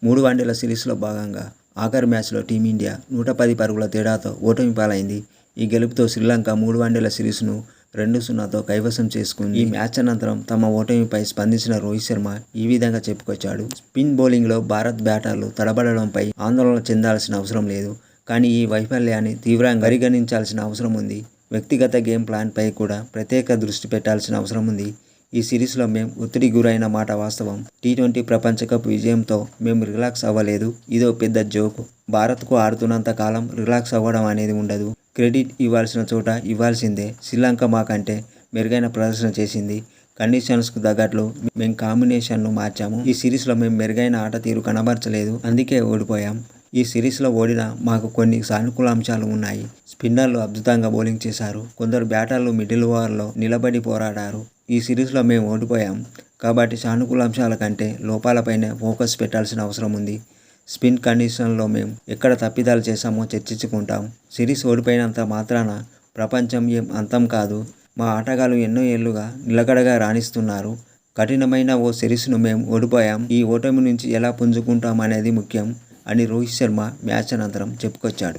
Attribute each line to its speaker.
Speaker 1: 3 వన్డేల సిరీస్లో భాగంగా ఆఖరి మ్యాచ్లో టీమిండియా 110 పరుగుల తేడాతో ఓటమి పాలైంది. ఈ గెలుపుతో శ్రీలంక 3 వన్డేల సిరీస్ను 2-0తో కైవసం చేసుకుంది. ఈ మ్యాచ్ అనంతరం తమ ఓటమిపై స్పందించిన రోహిత్ శర్మ ఈ విధంగా చెప్పుకొచ్చాడు. స్పిన్ బౌలింగ్లో భారత్ బ్యాటర్లు తడబడడంపై ఆందోళన చెందాల్సిన అవసరం లేదు. కానీ ఈ వైఫల్యాన్ని తీవ్రంగా పరిగణించాల్సిన అవసరం ఉంది. వ్యక్తిగత గేమ్ ప్లాన్పై కూడా ప్రత్యేక దృష్టి పెట్టాల్సిన అవసరం ఉంది. ఈ సిరీస్లో మేం ఒత్తిడికి గురైన మాట వాస్తవం. టీ20 ప్రపంచ కప్ విజయంతో మేం రిలాక్స్ అవ్వలేదు. ఇదో పెద్ద జోకు. భారత్కు ఆడుతున్నంత కాలం రిలాక్స్ అవ్వడం అనేది ఉండదు. క్రెడిట్ ఇవ్వాల్సిన చోట ఇవ్వాల్సిందే. శ్రీలంక మాకంటే మెరుగైన ప్రదర్శన చేసింది. కండిషన్స్కు తగ్గట్లు మేం కాంబినేషన్ను మార్చాము. ఈ సిరీస్లో మేం మెరుగైన ఆట తీరు కనబరచలేదు. అందుకే ఓడిపోయాం. ఈ సిరీస్లో ఓడినా మాకు కొన్ని సానుకూల అంశాలు ఉన్నాయి. స్పిన్నర్లు అద్భుతంగా బౌలింగ్ చేశారు. కొందరు బ్యాటర్లు మిడిల్ ఓవర్లో నిలబడి పోరాడారు. ఈ సిరీస్లో మేము ఓడిపోయాం కాబట్టి సానుకూల అంశాల కంటే లోపాలపైనే ఫోకస్ పెట్టాల్సిన అవసరం ఉంది. స్పిన్ కండిషన్లో మేం ఎక్కడ తప్పిదాలు చేశామో చర్చించుకుంటాం. సిరీస్ ఓడిపోయినంత మాత్రాన ప్రపంచం ఏం అంతం కాదు. మా ఆటగాళ్లు ఎన్నో ఏళ్లుగా నిలకడగా రాణిస్తున్నారు. కఠినమైన ఓ సిరీస్ను మేం ఓడిపోయాం. ఈ ఓటమి నుంచి ఎలా పుంజుకుంటాం అనేది ముఖ్యం అని రోహిత్ శర్మ మ్యాచ్ అనంతరం చెప్పుకొచ్చాడు.